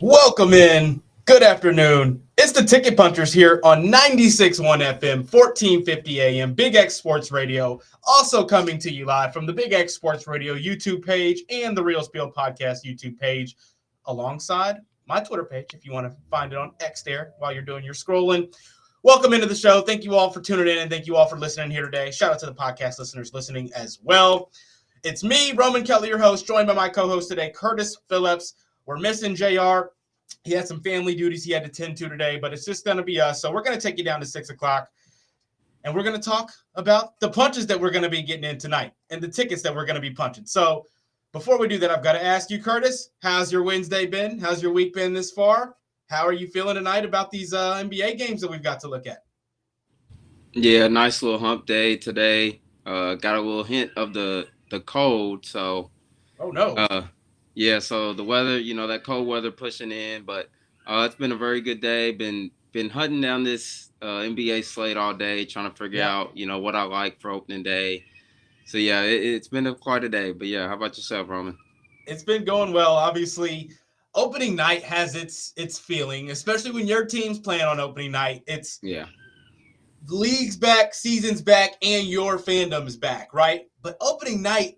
Welcome in. Good afternoon. It's the Ticket Punchers here on 96.1 FM, 1450 AM, Big X Sports Radio. Also coming to you live from the Big X Sports Radio YouTube page and the Real Spiel Podcast YouTube page, alongside my Twitter page, if you want to find it on X there while you're doing your scrolling. Welcome into the show. Thank you all for tuning in, and thank you all for listening here today. Shout out to the podcast listeners listening as well. It's me, Roman Kelly, your host, joined by my co-host today, Curtis Phillips. We're missing JR. He had some family duties he had to tend to today, but it's just going to be us. So we're going to take you down to 6 o'clock, and we're going to talk about the punches that we're going to be getting in tonight and the tickets that we're going to be punching. So before we do that, I've got to ask you, Curtis, how's your Wednesday been? How's your week been this far? How are you feeling tonight about these NBA games that we've got to look at? Yeah, nice little hump day today. Got a little hint of the cold. So, oh, no. Yeah, so the weather, that cold weather pushing in, but it's been a very good day. Been hunting down this NBA slate all day, trying to figure out, what I like for opening day. So yeah, it's been quite a day. But yeah, how about yourself, Roman? It's been going well. Obviously, opening night has its feeling, especially when your team's playing on opening night. It's league's back, season's back, and your fandom's back, right? But opening night,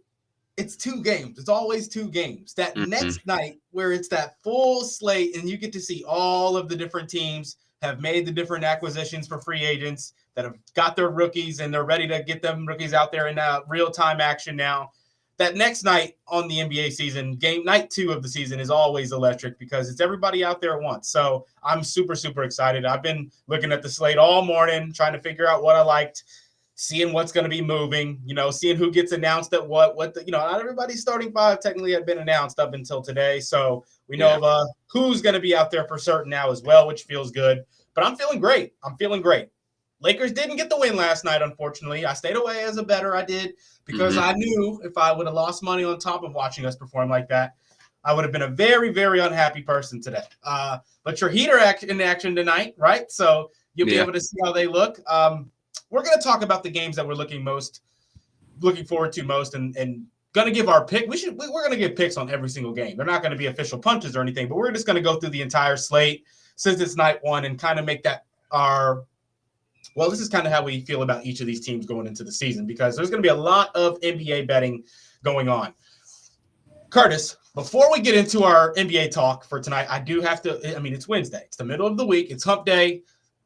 it's 2 games. It's always 2 games. That next night where it's that full slate and you get to see all of the different teams have made the different acquisitions for free agents that have got their rookies and they're ready to get them rookies out there in real-time action now. That next night on the NBA season, night 2 of the season, is always electric because it's everybody out there at once. So I'm super, super excited. I've been looking at the slate all morning, trying to figure out what I liked, seeing what's going to be moving, seeing who gets announced at what not everybody's starting 5 technically had been announced up until today. So we know who's going to be out there for certain now as well, which feels good. But I'm feeling great. Lakers didn't get the win last night, unfortunately. I stayed away as a bettor. I did because I knew if I would have lost money on top of watching us perform like that, I would have been a very, very unhappy person today. But your Heat are in action tonight, right? So you'll be able to see how they look. We're going to talk about the games that we're looking forward to most, and going to give our pick. We're going to give picks on every single game. They're not going to be official punches or anything, but we're just going to go through the entire slate since it's night 1 and kind of make that this is kind of how we feel about each of these teams going into the season because there's going to be a lot of NBA betting going on. Curtis, before we get into our NBA talk for tonight, I do have to, it's Wednesday. It's the middle of the week. It's hump day.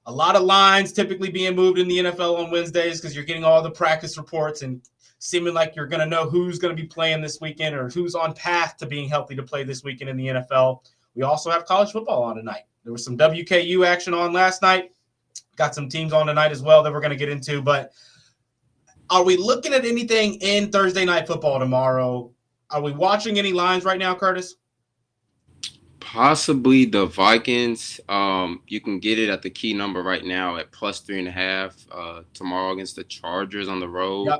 A lot of lines typically being moved in the NFL on Wednesdays because you're getting all the practice reports and seeming like you're going to know who's going to be playing this weekend or who's on path to being healthy to play this weekend in the NFL. We also have college football on tonight. There was some WKU action on last night. Got some teams on tonight as well that we're going to get into. But are we looking at anything in Thursday night football tomorrow? Are we watching any lines right now, Curtis? Possibly the Vikings. You can get it at the key number right now at +3.5 tomorrow against the Chargers on the road. Yep.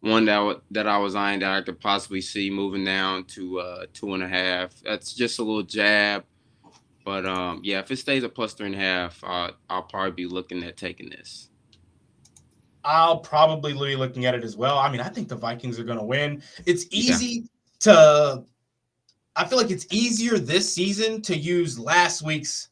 One that I was eyeing that I could possibly see moving down to 2.5. That's just a little jab. But, if it stays at +3.5, I'll probably be looking at taking this. I'll probably be looking at it as well. I think the Vikings are going to win. It's easy to – I feel like it's easier this season to use last week's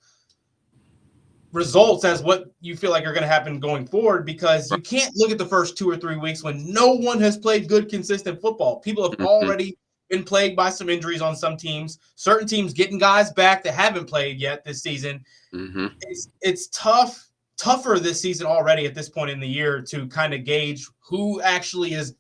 results as what you feel like are going to happen going forward because you can't look at the first 2 or 3 weeks when no one has played good, consistent football. People have already – been plagued by some injuries on some teams. Certain teams getting guys back that haven't played yet this season. It's tougher this season already at this point in the year to kind of gauge who actually is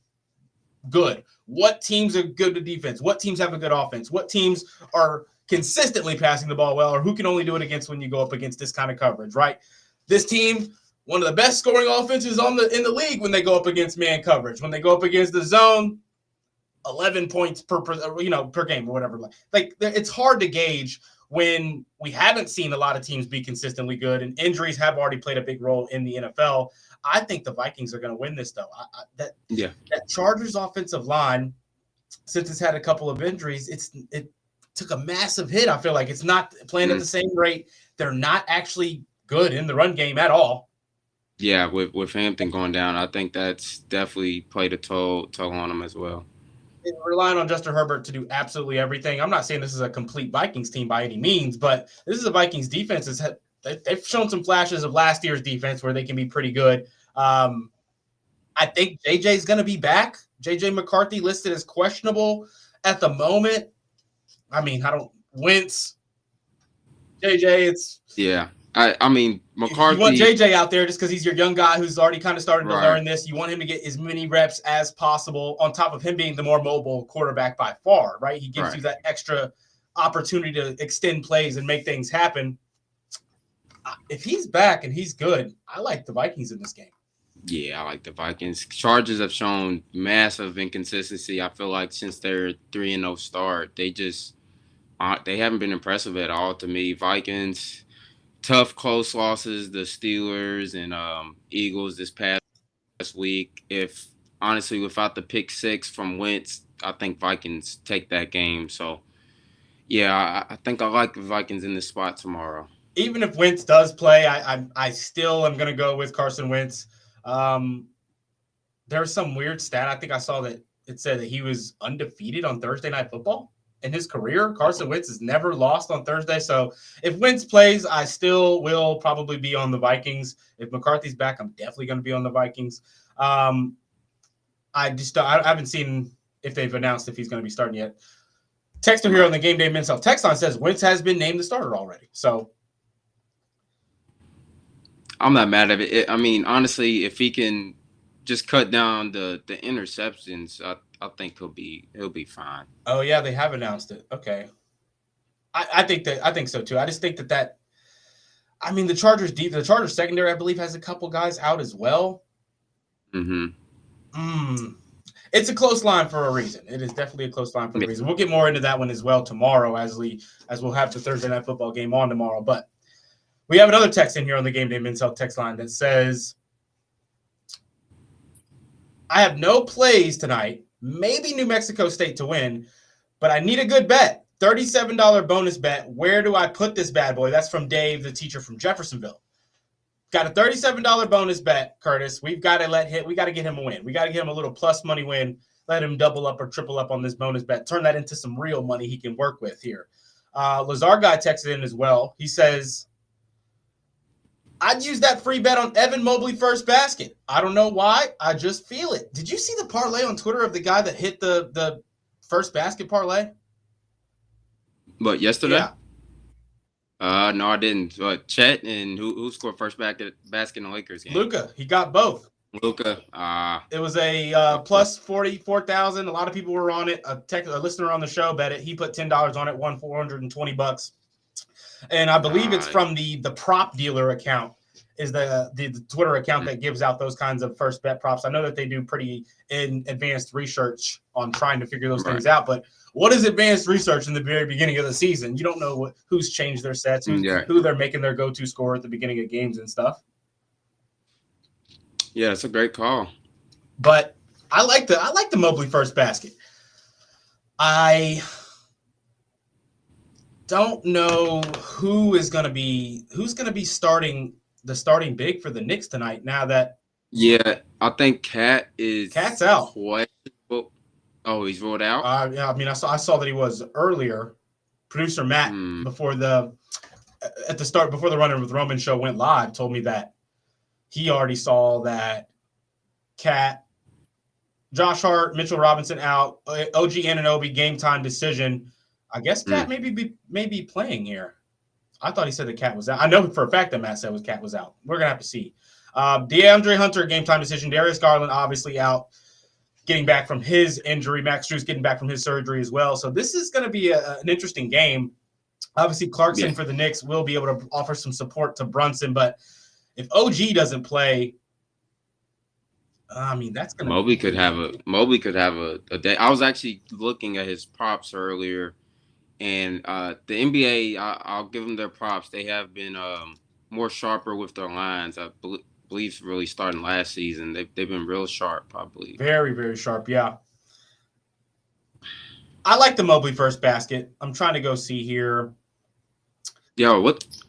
good. What teams are good to defense? What teams have a good offense? What teams are consistently passing the ball well, or who can only do it against when you go up against this kind of coverage, right? This team, one of the best scoring offenses in the league when they go up against man coverage. When they go up against the zone, 11 points per game or whatever. Like it's hard to gauge when we haven't seen a lot of teams be consistently good and injuries have already played a big role in the NFL. I think the Vikings are going to win this though. That Chargers offensive line, since it's had a couple of injuries, it took a massive hit. I feel like it's not playing at the same rate. They're not actually good in the run game at all. Yeah, with Hampton going down, I think that's definitely played a toll on him as well. Relying on Justin Herbert to do absolutely everything. I'm not saying this is a complete Vikings team by any means, but this is a Vikings defense. They've shown some flashes of last year's defense where they can be pretty good. I think JJ is going to be back. JJ McCarthy listed as questionable at the moment. I mean, Wentz, JJ, it's I mean, McCarthy. You want JJ out there just because he's your young guy who's already kind of started to learn this. You want him to get as many reps as possible on top of him being the more mobile quarterback by far, right? He gives you that extra opportunity to extend plays and make things happen. If he's back and he's good, I like the Vikings in this game. Yeah, I like the Vikings. Chargers have shown massive inconsistency. I feel like since their 3-0 start, they haven't been impressive at all to me. Vikings, tough, close losses. The Steelers and Eagles this past week. If honestly, without the pick 6 from Wentz, I think Vikings take that game. So, yeah, I think I like the Vikings in this spot tomorrow. Even if Wentz does play, I still am going to go with Carson Wentz. There's some weird stat. I think I saw that it said that he was undefeated on Thursday Night Football in his career. Carson Wentz has never lost on Thursday. So if Wentz plays, I still will probably be on the Vikings. If McCarthy's back, I'm definitely going to be on the Vikings. I haven't seen if they've announced if he's going to be starting yet. Texter here on the Game Day Men's Health text line says Wentz has been named the starter already. So I'm not mad at it. I mean, honestly, if he can just cut down the interceptions, I think he'll be fine. Oh yeah, they have announced it. Okay, I think so too. I just think that I mean the Chargers secondary I believe has a couple guys out as well. It's a close line for a reason. It is definitely a close line for a reason. We'll get more into that one as well tomorrow as we'll have the Thursday Night Football game on tomorrow. But we have another text in here on the Game Day Men's Health text line that says, I have no plays tonight, maybe New Mexico State to win, but I need a good bet. $37 bonus bet. Where do I put this bad boy? That's from Dave, the teacher from Jeffersonville. Got a $37 bonus bet, Curtis. We got to get him a win. We got to get him a little plus money win. Let him double up or triple up on this bonus bet. Turn that into some real money he can work with here. Lazar guy texted in as well. He says, I'd use that free bet on Evan Mobley first basket. I don't know why. I just feel it. Did you see the parlay on Twitter of the guy that hit the first basket parlay? But yesterday? Yeah. No, I didn't. Chet and who scored first basket in the Lakers game? Luka. He got both. Luka. It was a plus 44,000. A lot of people were on it. A listener on the show bet it. He put $10 on it, won $420. And I believe it's from the prop dealer account is the Twitter account that gives out those kinds of first bet props. I know that they do pretty advanced research on trying to figure those things out. But what is advanced research in the very beginning of the season? You don't know who's changed their sets, who they're making their go-to score at the beginning of games and stuff. Yeah, it's a great call. But I like the Mobley first basket. I don't know who's going to be starting big for the Knicks tonight. Now that I think Cat's out. Questionable. Oh, he's ruled out. Yeah, I mean, I saw that he was earlier. Producer Matt before the Running with Roman show went live told me that he already saw that Cat, Josh Hart, Mitchell Robinson out, OG Anunoby game time decision. I guess Cat may be playing here. I thought he said the Cat was out. I know for a fact that Matt said Cat was out. We're gonna have to see. DeAndre Hunter game time decision. Darius Garland obviously out, getting back from his injury. Max Strus getting back from his surgery as well. So this is going to be an interesting game. Obviously, Clarkson for the Knicks will be able to offer some support to Brunson, but if OG doesn't play, I mean that's going to. Mobley could have a day. I was actually looking at his props earlier. And the NBA, I'll give them their props. They have been more sharper with their lines. I believe really starting last season. They've been real sharp, probably. Very, very sharp, yeah. I like the Mobley first basket. I'm trying to go see here. Yo,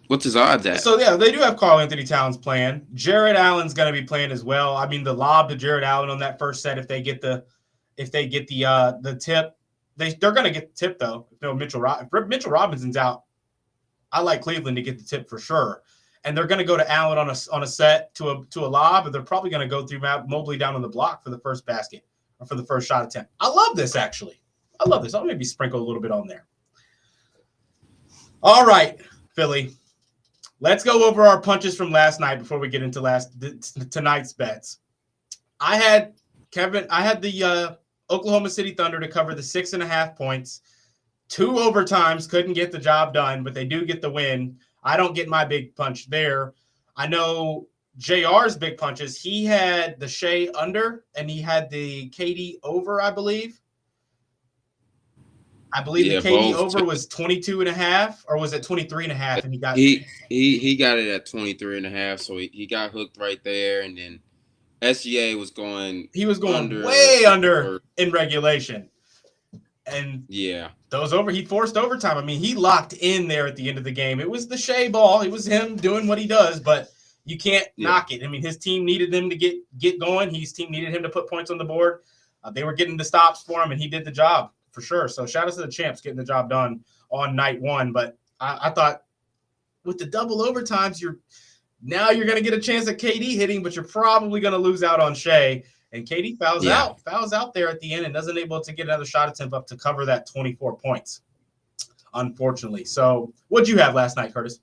what's his odds at? So yeah, they do have Karl Anthony Towns playing. Jared Allen's going to be playing as well. I mean, the lob to Jared Allen on that first set, if they get the tip, they're going to get the tip though. If Mitchell Robinson's out, I like Cleveland to get the tip for sure. And they're going to go to Allen on a set to a lob, and they're probably going to go through Mobley down on the block for the first basket or for the first shot attempt. I love this actually. I love this. I'll maybe sprinkle a little bit on there. All right, Philly. Let's go over our punches from last night before we get into tonight's bets. I had the Oklahoma City Thunder to cover the 6.5 points. 2 overtimes, couldn't get the job done, but they do get the win. I don't get my big punch there. I know JR's big punches. He had the Shea under, and he had the KD over, I believe. The KD over was 22.5, or was it 23.5? And he got it at 23.5, so he got hooked right there, and then SGA was going. He was going way under in regulation, and yeah, he forced overtime. I mean, he locked in there at the end of the game. It was the Shea ball. It was him doing what he does, but you can't knock it. I mean, his team needed him to get going. His team needed him to put points on the board. They were getting the stops for him, and he did the job. For sure. So shout out to the champs getting the job done on night one. But I thought with the double overtimes, you're going to get a chance at KD hitting, but you're probably going to lose out on Shea. And KD fouls out there at the end and doesn't able to get another shot attempt up to cover that 24 points, unfortunately. So what'd you have last night, Curtis?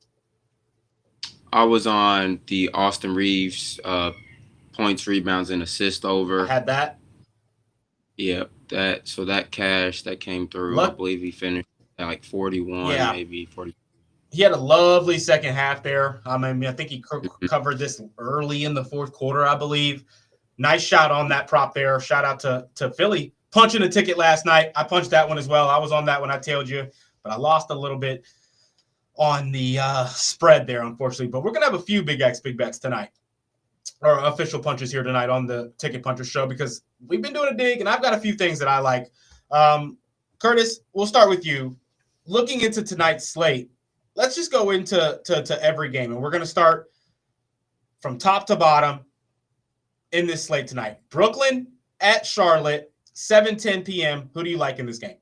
I was on the Austin Reeves points, rebounds, and assist over. I had that. Yeah, that cash that came through. I believe he finished at like 41, maybe 40. He had a lovely second half there. I mean, I think he covered this early in the fourth quarter, I believe. Nice shot on that prop there. Shout out to Philly punching a ticket last night. I punched that one as well. I was on that when I tailed you, but I lost a little bit on the spread there, unfortunately. But we're gonna have a few big bets tonight, or official punches here tonight on the Ticket Puncher Show, because we've been doing a dig, and I've got a few things that I like. Curtis, we'll start with you. Looking into tonight's slate, let's just go into every game, and we're going to start from top to bottom in this slate tonight. Brooklyn at Charlotte, 7:10 p.m. Who do you like in this game?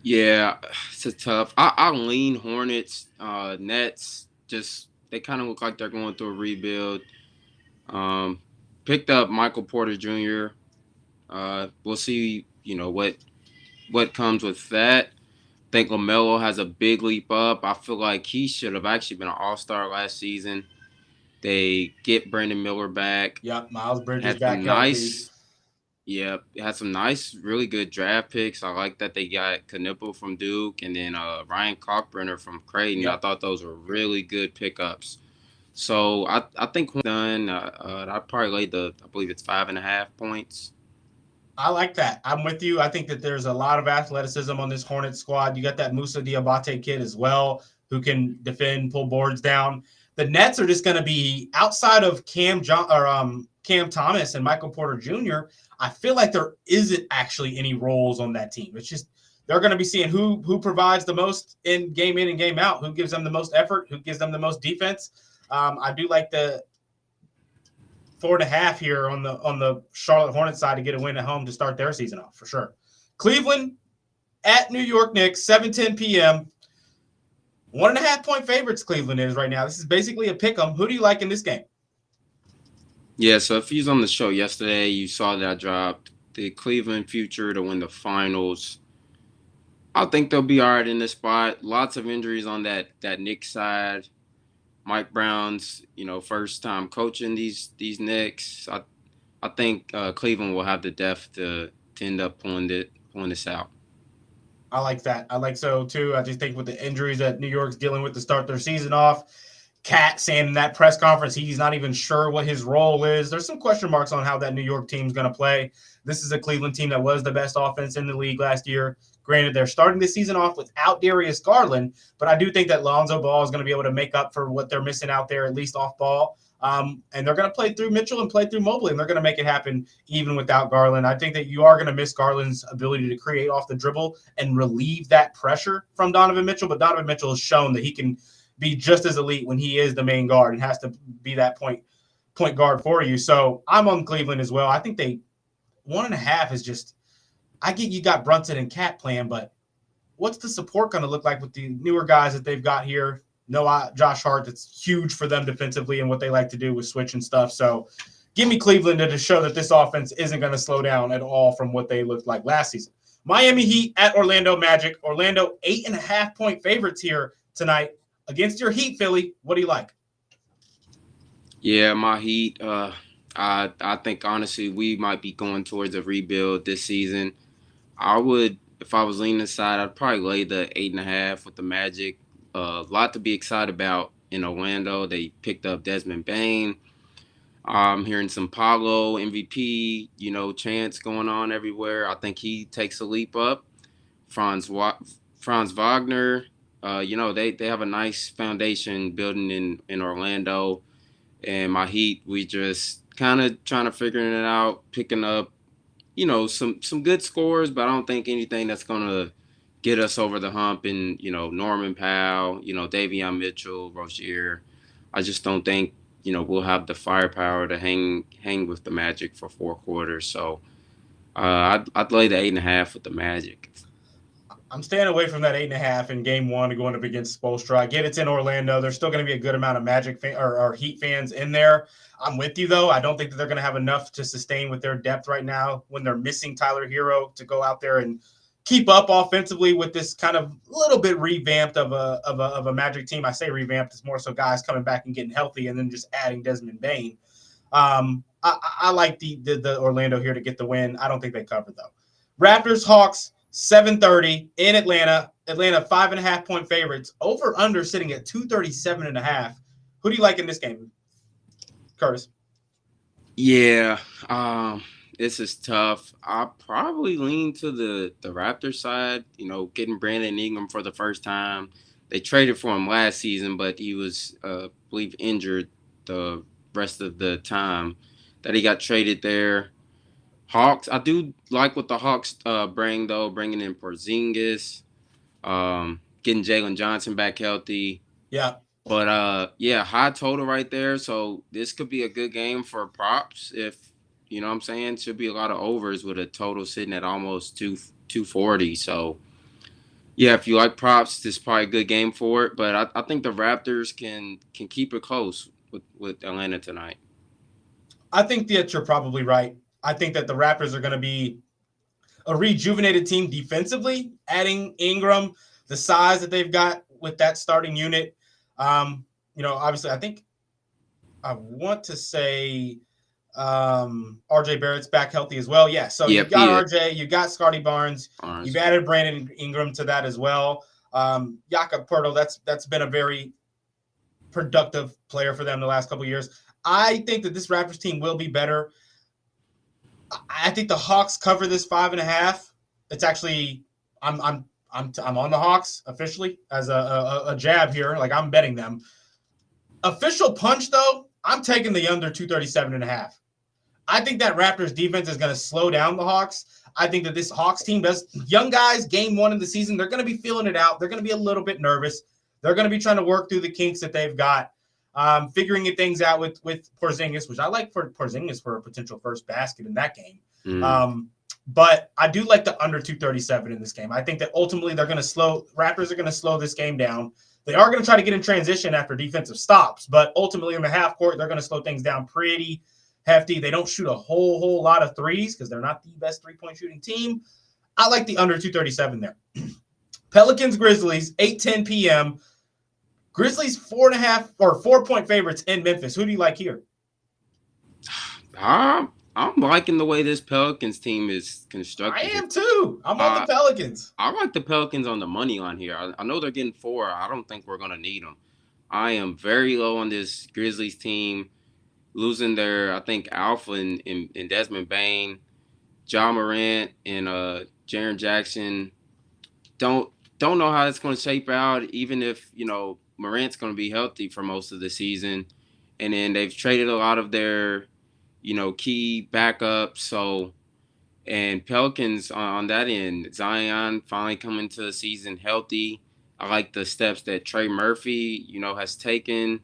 Yeah, it's tough. I lean Hornets. Nets, just they kind of look like they're going through a rebuild. Picked up Michael Porter Jr. We'll see, what comes with that. I think LaMelo has a big leap up. I feel like he should have actually been an all-star last season. They get Brandon Miller back. Yep, Miles Bridges back. Had some nice, really good draft picks. I like that they got Knipple from Duke and then Ryan Kalkbrenner from Creighton. Yep. I thought those were really good pickups. So I think when done, I probably laid I believe it's 5.5 points. I like that. I'm with you. I think that there's a lot of athleticism on this Hornets squad. You got that Musa Diabate kid as well, who can defend, pull boards down. The Nets are just going to be outside of Cam Thomas and Michael Porter Jr. I feel like there isn't actually any roles on that team. It's just they're going to be seeing who provides the most in and game out, who gives them the most effort, who gives them the most defense. I do like the 4.5 here on the Charlotte Hornets side to get a win at home to start their season off for sure. Cleveland at New York Knicks, 7:10 p.m. 1.5 point favorites Cleveland is right now. This is basically a pick 'em. Who do you like in this game? Yeah, so if you was on the show yesterday, you saw that I dropped the Cleveland future to win the finals. I think they'll be all right in this spot. Lots of injuries on that Knicks side. Mike Brown's, first time coaching these Knicks. I think Cleveland will have the depth to end up pulling this out. I like that. I like so too. I just think with the injuries that New York's dealing with to start their season off, Cat saying in that press conference he's not even sure what his role is. There's some question marks on how that New York team's going to play. This is a Cleveland team that was the best offense in the league last year. Granted, they're starting the season off without Darius Garland, but I do think that Lonzo Ball is going to be able to make up for what they're missing out there, at least off ball. And they're going to play through Mitchell and play through Mobley, and they're going to make it happen even without Garland. I think that you are going to miss Garland's ability to create off the dribble and relieve that pressure from Donovan Mitchell, but Donovan Mitchell has shown that he can be just as elite when he is the main guard and has to be that point guard for you. So I'm on Cleveland as well. I think 1.5 is just – I get you got Brunson and Cat playing, but what's the support going to look like with the newer guys that they've got here? No, Josh Hart, that's huge for them defensively and what they like to do with switch and stuff. So give me Cleveland to show that this offense isn't going to slow down at all from what they looked like last season. Miami Heat at Orlando Magic. Orlando 8.5-point favorites here tonight against your Heat, Philly. What do you like? Yeah, my Heat, I think, honestly, we might be going towards a rebuild this season. If I was leaning aside, I'd probably lay the 8.5 with the Magic. A lot to be excited about in Orlando. They picked up Desmond Bane. I'm hearing some Paolo MVP, chants going on everywhere. I think he takes a leap up. Franz Wagner, they have a nice foundation building in Orlando. And my Heat, we just kind of trying to figure it out, picking up, some good scores, but I don't think anything that's going to get us over the hump. And, Norman Powell, Davion Mitchell, Rozier. I just don't think, we'll have the firepower to hang with the Magic for 4 quarters. So I'd lay the 8.5 with the Magic. I'm staying away from that 8.5 in game 1 going up against Spoelstra. I get it's in Orlando. There's still going to be a good amount of Magic or Heat fans in there. I'm with you, though. I don't think that they're going to have enough to sustain with their depth right now when they're missing Tyler Hero to go out there and keep up offensively with this kind of little bit revamped of a Magic team. I say revamped. It's more so guys coming back and getting healthy and then just adding Desmond Bane. I like the Orlando here to get the win. I don't think they cover, though. Raptors, Hawks, 7:30 in Atlanta. Atlanta 5.5-point favorites. Over under sitting at 237.5. Who do you like in this game, Curtis? Yeah, this is tough. I'll probably lean to the Raptors side. Getting Brandon Ingram for the first time. They traded for him last season, but he was, I believe, injured the rest of the time that he got traded there. Hawks, I do like what the Hawks bring, though, bringing in Porzingis, getting Jalen Johnson back healthy. Yeah. But, high total right there. So this could be a good game for props if, you know what I'm saying? Should be a lot of overs with a total sitting at almost 240. So, yeah, if you like props, this is probably a good game for it. But I think the Raptors can keep it close with Atlanta tonight. I think that you're probably right. I think that the Raptors are going to be a rejuvenated team defensively, adding Ingram, the size that they've got with that starting unit. Obviously, I want to say RJ Barrett's back healthy as well. Yeah, so you've got RJ, you've got Scotty Barnes, you've added Brandon Ingram to that as well. Jakob Poeltl, that's been a very productive player for them the last couple of years. I think that this Raptors team will be better. I think the Hawks cover this 5.5. It's actually I'm on the Hawks officially as a jab here. Like, I'm betting them. Official punch, though, I'm taking the under 237.5. I think that Raptors defense is going to slow down the Hawks. I think that this Hawks team does young guys game 1 of the season. They're going to be feeling it out. They're going to be a little bit nervous. They're going to be trying to work through the kinks that they've got. Figuring things out with Porzingis, which I like for Porzingis for a potential first basket in that game. But I do like the under 237 in this game. I think that ultimately Raptors are going to slow this game down. They are going to try to get in transition after defensive stops, but ultimately in the half court, they're going to slow things down pretty hefty. They don't shoot a whole lot of threes because they're not the best three-point shooting team. I like the under 237 there. Pelicans, Grizzlies, 8:10 p.m. Grizzlies 4.5 or 4-point favorites in Memphis. Who do you like here? I'm liking the way this Pelicans team is constructed. I am too. I'm on the Pelicans. I like the Pelicans on the money line here. I know they're getting 4. I don't think we're going to need them. I am very low on this Grizzlies team, losing their, I think, alpha in Desmond Bane, Ja Morant, and Jaren Jackson. don't know how it's going to shape out, even if, Morant's going to be healthy for most of the season. And then they've traded a lot of their, key backups. So, and Pelicans on that end, Zion finally coming to the season healthy. I like the steps that Trey Murphy, has taken.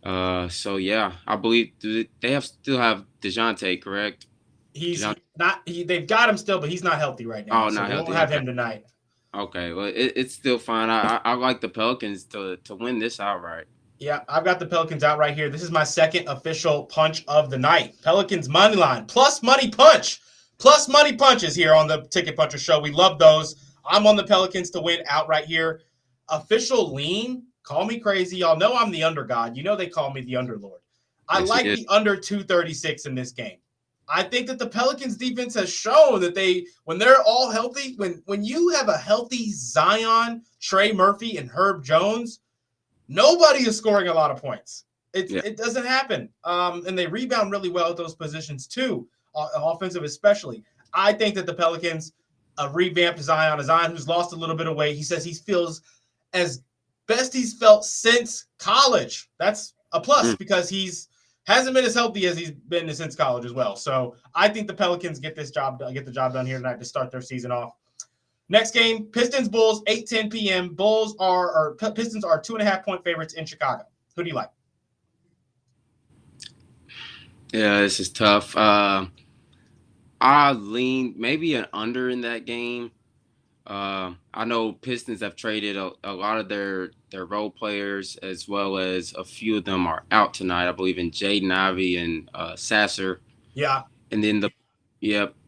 So yeah, I believe they still have DeJounte, correct? He's not. They've got him still, but he's not healthy right now. Oh, so not they healthy. won't have Okay. him tonight. Okay, well, it's still fine. I like the Pelicans to win this outright. Yeah, I've got the Pelicans out right here. This is my second official punch of the night. Pelicans money line plus money punch. Plus money punches here on the Ticket Puncher Show. We love those. I'm on the Pelicans to win outright here. Official lean. Call me crazy. Y'all know I'm the under god. You know they call me the underlord. I like the under 236 in this game. I think that the Pelicans defense has shown that when they're all healthy, when you have a healthy Zion, Trey Murphy, and Herb Jones, nobody is scoring a lot of points. It doesn't happen. And they rebound really well at those positions too, offensive especially. I think that the Pelicans revamped Zion, who's lost a little bit of weight. He says he feels as best he's felt since college. That's a plus because hasn't been as healthy as he's been since college as well. So I think the Pelicans get the job done here tonight to start their season off. Next game, Pistons Bulls, 8:10 p.m. Pistons are 2.5-point favorites in Chicago. Who do you like? Yeah, this is tough. I lean maybe an under in that game. I know Pistons have traded a lot of their role players, as well as a few of them are out tonight. I believe in Jaden Ivey and Sasser. Yeah. And then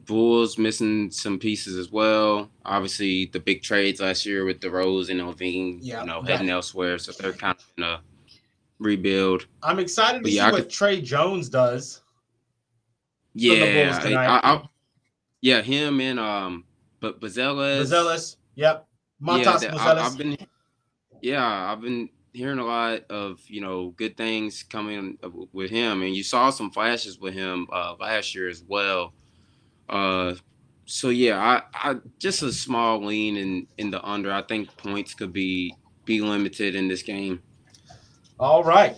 Bulls missing some pieces as well. Obviously, the big trades last year with DeRozan and Levine, heading elsewhere. So they're kind of in a rebuild. I'm excited to see what Trey Jones does. Yeah. For the Bulls tonight. Him and but Bazelis, yep. Matas Bazelis. I've been hearing a lot of, good things coming with him. And you saw some flashes with him last year as well. So yeah, I just a small lean in the under. I think points could be limited in this game. All right.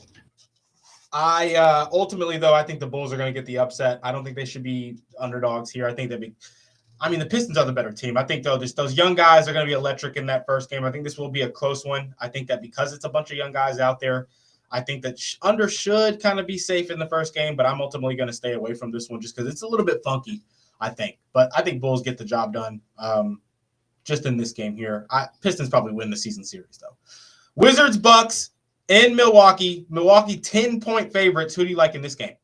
I ultimately though I think the Bulls are going to get the upset. I don't think they should be underdogs here. I think the Pistons are the better team. I think though those young guys are going to be electric in that first game. I think this will be a close one. I think that because it's a bunch of young guys out there, I think that under should kind of be safe in the first game, but I'm ultimately going to stay away from this one just because it's a little bit funky. I think. But I think Bulls get the job done just in this game here. Pistons probably win the season series, though. Wizards, Bucks in Milwaukee. Milwaukee 10-point favorites. Who do you like in this game?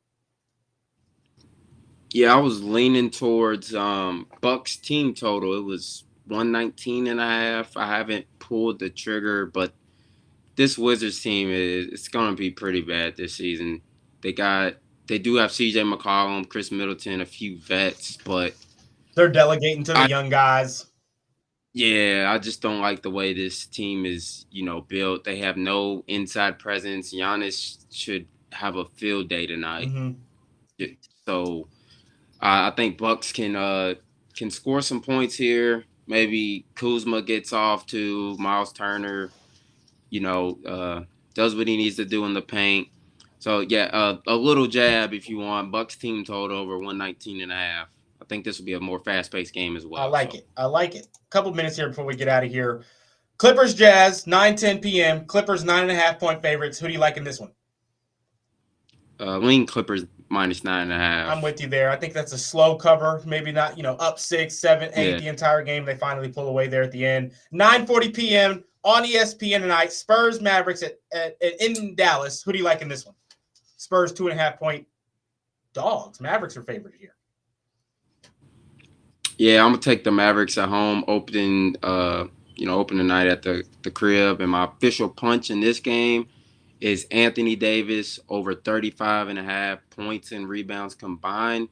Yeah, I was leaning towards Bucks team total. It was 119.5. I haven't pulled the trigger, but this Wizards team it's going to be pretty bad this season. They do have C.J. McCollum, Chris Middleton, a few vets, but they're delegating to the young guys. Yeah, I just don't like the way this team is, built. They have no inside presence. Giannis should have a field day tonight. Mm-hmm. So I think Bucks can score some points here. Maybe Kuzma gets off to Miles Turner, does what he needs to do in the paint. So, yeah, a little jab if you want. Bucks team total over 119.5. I think this will be a more fast-paced game as well. I like it. A couple minutes here before we get out of here. Clippers Jazz, 9:10 p.m. Clippers 9.5-point favorites. Who do you like in this one? Lean Clippers minus 9.5. I'm with you there. I think that's a slow cover. Maybe not, up 6, 7, 8 the entire game. They finally pull away there at the end. 9:40 p.m. on ESPN tonight. Spurs Mavericks in Dallas. Who do you like in this one? Spurs 2.5-point dogs. Mavericks are favored here. Yeah, I'm gonna take the Mavericks at home, opening the night at the crib. And my official punch in this game is Anthony Davis over 35.5 points and rebounds combined.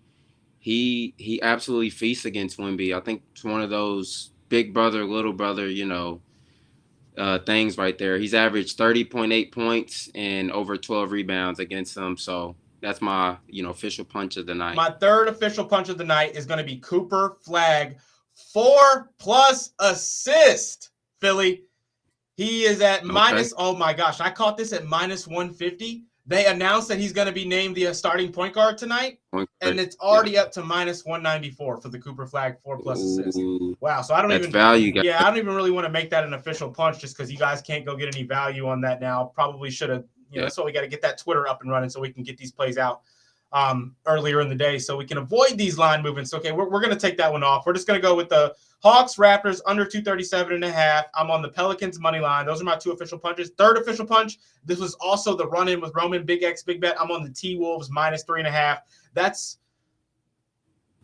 He absolutely feasts against Wemby. I think it's one of those big brother, little brother, things right there. He's averaged 30.8 points and over 12 rebounds against them. So that's my, official punch of the night. My third official punch of the night is going to be Cooper Flagg 4+ assist, Philly. He is at minus, oh my gosh, I caught this at minus 150. They announced that he's going to be named the starting point guard tonight, and it's already up to minus 194 for the Cooper Flag 4+ assist. Wow, so I don't even value. Yeah, I don't even really want to make that an official punch just because you guys can't go get any value on that now. Probably should have. You know, that's why we got to get that Twitter up and running so we can get these plays out earlier in the day so we can avoid these line movements. Okay, we're going to take that one off. We're just going to go with the Hawks, Raptors, under 237.5. I'm on the Pelicans money line. Those are my 2 official punches. Third official punch, this was also the run-in with Roman, Big X, Big Bet. I'm on the T-Wolves, minus 3.5. That's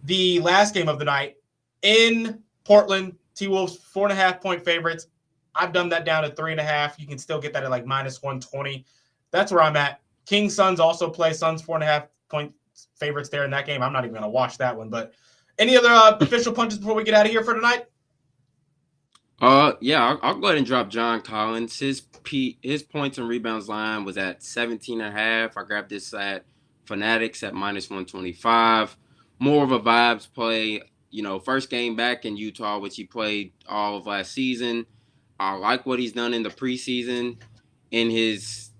the last game of the night. In Portland, T-Wolves, 4.5-point favorites. I've dumbed that down to 3.5. You can still get that at like minus 120. That's where I'm at. Kings, Suns also play. Suns 4.5-point favorites there in that game. I'm not even going to watch that one, but any other official punches before we get out of here for tonight? Yeah, I'll go ahead and drop John Collins. His points and rebounds line was at 17.5. I grabbed this at Fanatics at minus 125. More of a vibes play. You know, first game back in Utah, which he played all of last season. I like what he's done in the preseason. In his,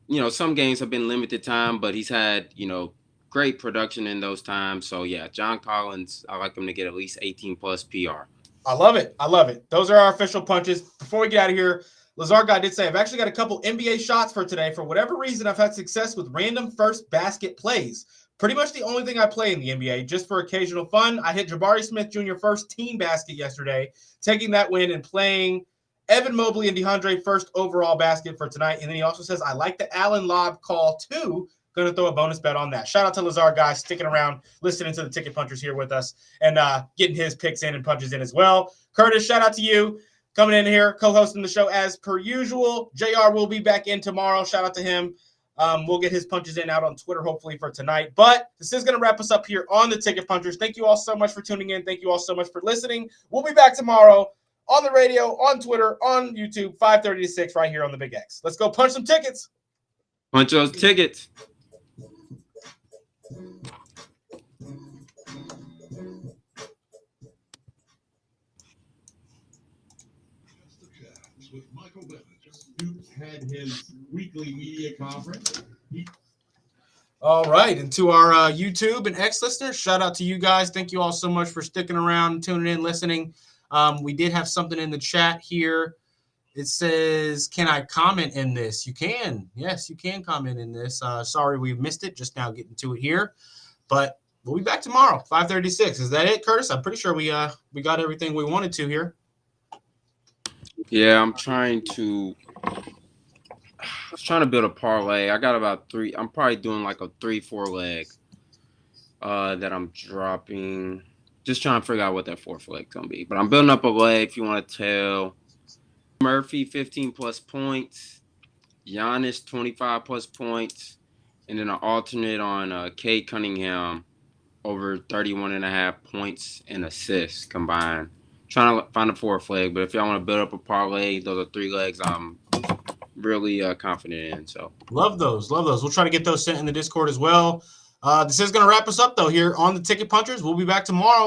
you know, some games have been limited time, but he's had, you know, great production in those times. So, yeah, John Collins, I like him to get at least 18+ PR. I love it. I love it. Those are our official punches. Before we get out of here, Lazar Guy did say, I've actually got a couple NBA shots for today. For whatever reason, I've had success with random first basket plays. Pretty much the only thing I play in the NBA, just for occasional fun. I hit Jabari Smith Jr. first team basket yesterday, taking that win and playing Evan Mobley and DeAndre first overall basket for tonight. And then he also says, I like the Allen lob call too. Going to throw a bonus bet on that. Shout out to Lazar Guy sticking around, listening to the Ticket Punchers here with us and getting his picks in and punches in as well. Curtis, shout out to you coming in here, co-hosting the show as per usual. JR will be back in tomorrow. Shout out to him. We'll get his punches in out on Twitter, hopefully, for tonight. But this is going to wrap us up here on the Ticket Punchers. Thank you all so much for tuning in. Thank you all so much for listening. We'll be back tomorrow on the radio, on Twitter, on YouTube, 5:30 to 6 right here on the Big X. Let's go punch some tickets. Punch those tickets. With Michael Bennett. Duke had his weekly media conference. All right, and to our YouTube and X listeners, shout out to you guys. Thank you all so much for sticking around, tuning in, listening. We did have something in the chat here. It says, can I comment in this? You can. Yes, you can comment in this. Sorry we missed it. Just now getting to it here. But we'll be back tomorrow, 5:36. Is that it, Curtis? I'm pretty sure we got everything we wanted to here. Yeah, I'm trying to build a parlay. I got about 3. I'm probably doing like a 3-4 leg that I'm dropping. Just trying to figure out what that 4th leg's going to be. But I'm building up a leg, if you want to tell. Murphy, 15+ points. Giannis, 25+ points. And then an alternate on Cade Cunningham, over 31.5 points and assists combined. Trying to find a 4th leg, but if y'all want to build up a parlay, those are 3 legs I'm really confident in. So love those. We'll try to get those sent in the Discord as well. This is going to wrap us up, though, here on the Ticket Punchers. We'll be back tomorrow.